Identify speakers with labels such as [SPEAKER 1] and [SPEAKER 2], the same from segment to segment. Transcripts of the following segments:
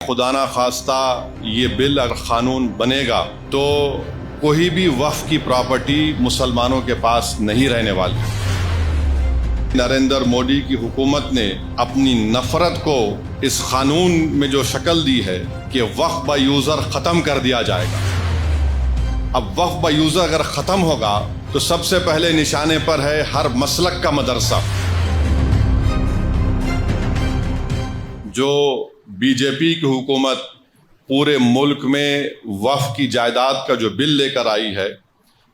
[SPEAKER 1] خدا نہ خواستہ یہ بل اگر قانون بنے گا تو کوئی بھی وقف کی پراپرٹی مسلمانوں کے پاس نہیں رہنے والی۔ نریندر مودی کی حکومت نے اپنی نفرت کو اس قانون میں جو شکل دی ہے کہ وقف با یوزر ختم کر دیا جائے گا۔ اب وقف با یوزر اگر ختم ہوگا تو سب سے پہلے نشانے پر ہے ہر مسلک کا مدرسہ۔ جو بی جے پی کی حکومت پورے ملک میں وقف کی جائیداد کا جو بل لے کر آئی ہے،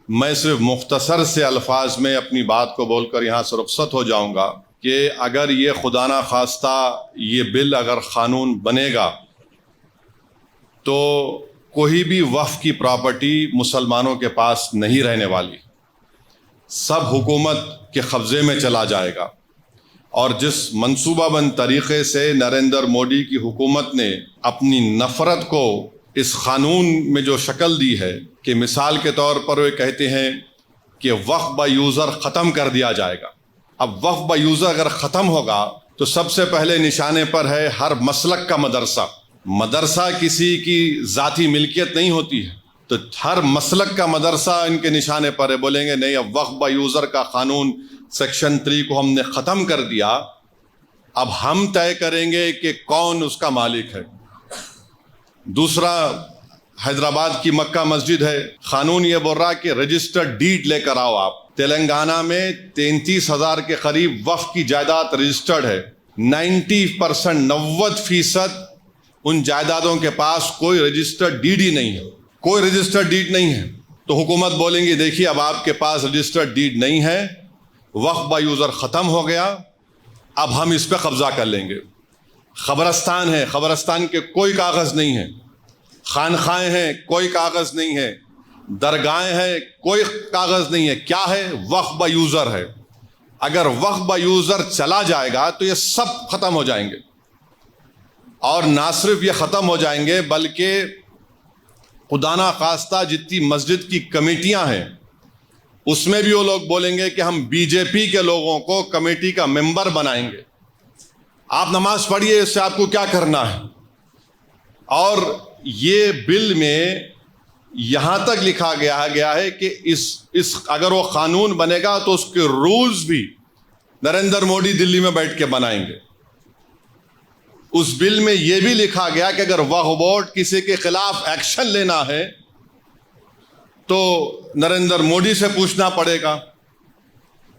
[SPEAKER 1] میں صرف مختصر سے الفاظ میں اپنی بات کو بول کر یہاں سے رخصت ہو جاؤں گا کہ اگر یہ خدا نہ خواستہ یہ بل اگر قانون بنے گا تو کوئی بھی وقف کی پراپرٹی مسلمانوں کے پاس نہیں رہنے والی، سب حکومت کے قبضے میں چلا جائے گا۔ اور جس منصوبہ بند طریقے سے نریندر مودی کی حکومت نے اپنی نفرت کو اس قانون میں جو شکل دی ہے کہ مثال کے طور پر وہ کہتے ہیں کہ وقف با یوزر ختم کر دیا جائے گا۔ اب وقف با یوزر اگر ختم ہوگا تو سب سے پہلے نشانے پر ہے ہر مسلک کا مدرسہ۔ مدرسہ کسی کی ذاتی ملکیت نہیں ہوتی ہے، تو ہر مسلک کا مدرسہ ان کے نشانے پر ہے۔ بولیں گے نہیں، اب وقف با یوزر کا قانون سیکشن 3 کو ہم نے ختم کر دیا، اب ہم طے کریں گے کہ کون اس کا مالک ہے۔ دوسرا، حیدرآباد کی مکہ مسجد ہے، قانون یہ بول رہا کہ رجسٹرڈ ڈیڈ لے کر آؤ آپ۔ تلنگانہ میں 33,000 کے قریب وقف کی جائیداد رجسٹرڈ ہے۔ 90% ان جائیدادوں کے پاس کوئی رجسٹرڈ ڈیڈ ہی نہیں ہے، کوئی رجسٹرڈ ڈیڈ نہیں ہے۔ تو حکومت بولیں گی دیکھیے اب آپ کے پاس رجسٹرڈ ڈیڈ نہیں ہے، وقف با یوزر ختم ہو گیا، اب ہم اس پہ قبضہ کر لیں گے۔ قبرستان ہے، قبرستان کے کوئی کاغذ نہیں ہے۔ خانقاہیں ہیں، کوئی کاغذ نہیں ہے۔ درگاہیں ہیں، کوئی کاغذ نہیں ہے۔ کیا ہے؟ وقف با یوزر ہے۔ اگر وقف با یوزر چلا جائے گا تو یہ سب ختم ہو جائیں گے، اور نہ صرف یہ ختم ہو جائیں گے بلکہ خدا نہ خواستہ جتنی مسجد کی کمیٹیاں ہیں اس میں بھی وہ لوگ بولیں گے کہ ہم بی جے پی کے لوگوں کو کمیٹی کا ممبر بنائیں گے۔ آپ نماز پڑھیے، اس سے آپ کو کیا کرنا ہے؟ اور یہ بل میں یہاں تک لکھا گیا ہے کہ اس اگر وہ قانون بنے گا تو اس کے رولز بھی نریندر مودی دلی میں بیٹھ کے بنائیں گے۔ اس بل میں یہ بھی لکھا گیا کہ اگر وقف بورڈ کسی کے خلاف ایکشن لینا ہے تو نریندر مودی سے پوچھنا پڑے گا۔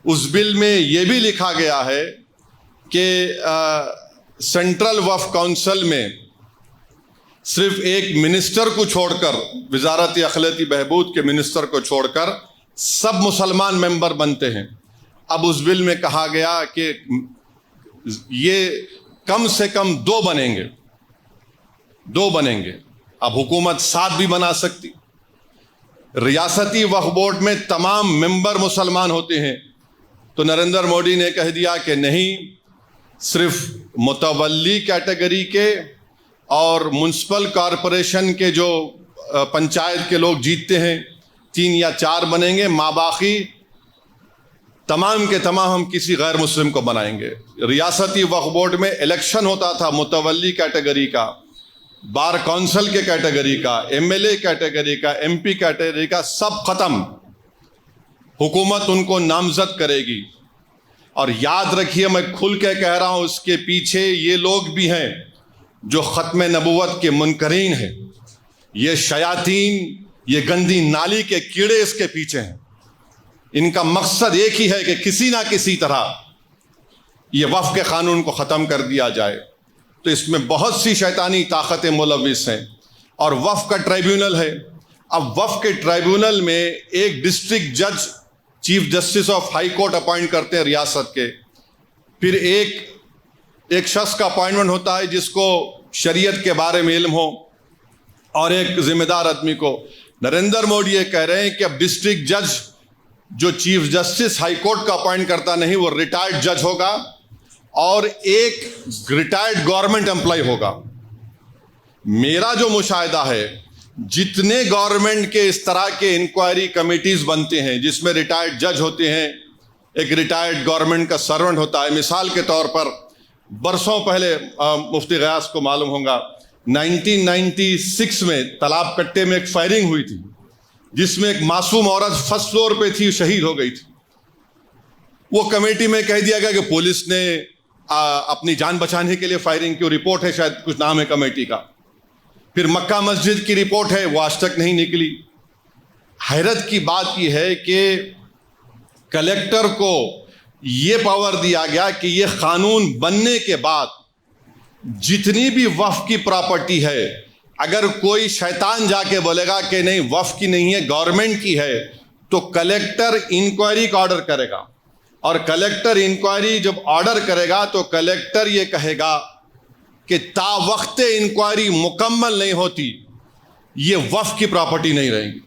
[SPEAKER 1] اس بل میں یہ بھی لکھا گیا ہے کہ سینٹرل وقف کونسل میں صرف ایک منسٹر کو چھوڑ کر، وزارت اقلیتی بہبود کے منسٹر کو چھوڑ کر سب مسلمان ممبر بنتے ہیں۔ اب اس بل میں کہا گیا کہ یہ کم سے کم 2 بنیں گے، 2 بنیں گے۔ اب حکومت 7 بھی بنا سکتی۔ ریاستی وقف بورڈ میں تمام ممبر مسلمان ہوتے ہیں، تو نریندر مودی نے کہہ دیا کہ نہیں، صرف متولی کیٹیگری کے اور میونسپل کارپوریشن کے جو پنچایت کے لوگ جیتتے ہیں 3 یا 4 بنیں گے، باقی تمام کے تمام ہم کسی غیر مسلم کو بنائیں گے۔ ریاستی وقف بورڈ میں الیکشن ہوتا تھا متولی کیٹیگری کا، بار کونسل کے کیٹیگری کا، ایم ایل اے کیٹیگری کا، ایم پی کیٹیگری کا، سب ختم۔ حکومت ان کو نامزد کرے گی۔ اور یاد رکھیے، میں کھل کے کہہ رہا ہوں، اس کے پیچھے یہ لوگ بھی ہیں جو ختم نبوت کے منکرین ہیں۔ یہ شیاطین، یہ گندی نالی کے کیڑے اس کے پیچھے ہیں۔ ان کا مقصد ایک ہی ہے کہ کسی نہ کسی طرح یہ وقف کے قانون کو ختم کر دیا جائے۔ تو اس میں بہت سی شیطانی طاقتیں ملوث ہیں، اور وقف کا ٹرائیبیونل ہے۔ اب وقف کے ٹرائیبیونل میں ایک ڈسٹرکٹ جج chief justice of high court appoint کرتے ہیں ریاست کے، پھر ایک شخص کا اپوائنٹمنٹ ہوتا ہے جس کو شریعت کے بارے میں علم ہو، اور ایک ذمہ دار آدمی کو۔ نریندر مودی یہ کہہ رہے ہیں کہ اب ڈسٹرکٹ جج جو چیف جسٹس ہائی کورٹ کا اپوائنٹ کرتا نہیں، وہ ریٹائرڈ جج ہوگا، اور ایک ریٹائرڈ گورنمنٹ امپلائی ہوگا۔ میرا جو مشاہدہ ہے، جتنے گورنمنٹ کے اس طرح کے انکوائری کمیٹیز بنتے ہیں جس میں ریٹائرڈ جج ہوتے ہیں، ایک ریٹائرڈ گورنمنٹ کا سرونٹ ہوتا ہے۔ مثال کے طور پر برسوں پہلے مفتی غیاث کو معلوم ہوگا، 1996 میں تالاب کٹے میں ایک فائرنگ ہوئی تھی جس میں ایک معصوم عورت فرسٹ فلور پہ تھی، شہید ہو گئی تھی. وہ کمیٹی میں کہہ دیا گیا کہ پولیس نے اپنی جان بچانے کے لیے فائرنگ کی. رپورٹ ہے، شاید کچھ نام ہے کمیٹی کا. پھر مکہ مسجد کی رپورٹ ہے، وہ آج تک نہیں نکلی. حیرت کی بات یہ ہے کہ کلیکٹر کو یہ پاور دیا گیا کہ یہ قانون بننے کے بعد جتنی بھی وقف کی پراپرٹی ہے، اگر کوئی شیطان جا کے بولے گا کہ نہیں وقف کی نہیں ہے گورنمنٹ کی ہے، تو کلیکٹر انکوائری کا آرڈر کرے گا. اور کلیکٹر انکوائری جب آرڈر کرے گا تو کلیکٹر یہ کہے گا کہ تا وقت انکوائری مکمل نہیں ہوتی یہ وقف کی پراپرٹی نہیں رہے گی.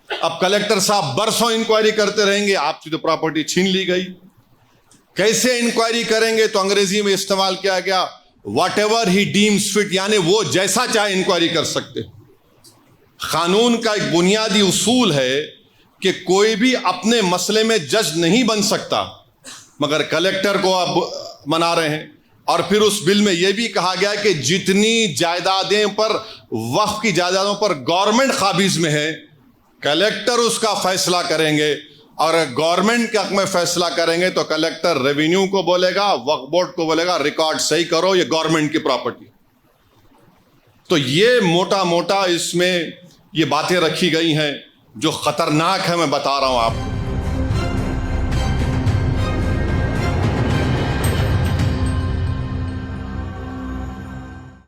[SPEAKER 1] اب کلیکٹر صاحب برسوں انکوائری کرتے رہیں گے، آپ کی تو پراپرٹی چھین لی گئی. کیسے انکوائری کریں گے؟ تو انگریزی میں استعمال کیا گیا whatever he deems fit, یعنی وہ جیسا چاہے انکوائری کر سکتے. قانون کا ایک بنیادی اصول ہے کہ کوئی بھی اپنے مسئلے میں جج نہیں بن سکتا، مگر کلیکٹر کو اب منا رہے ہیں. اور پھر اس بل میں یہ بھی کہا گیا کہ جتنی جائیدادیں پر وقف کی جائیدادوں پر گورنمنٹ قابض میں ہے، کلیکٹر اس کا فیصلہ کریں گے. اور گورنمنٹ کے حق میں فیصلہ کریں گے تو کلیکٹر ریونیو کو بولے گا، وقف بورڈ کو بولے گا ریکارڈ صحیح کرو، یہ گورنمنٹ کی پراپرٹی. تو یہ موٹا موٹا اس میں یہ باتیں رکھی گئی ہیں جو خطرناک ہے، میں بتا رہا ہوں آپ کو.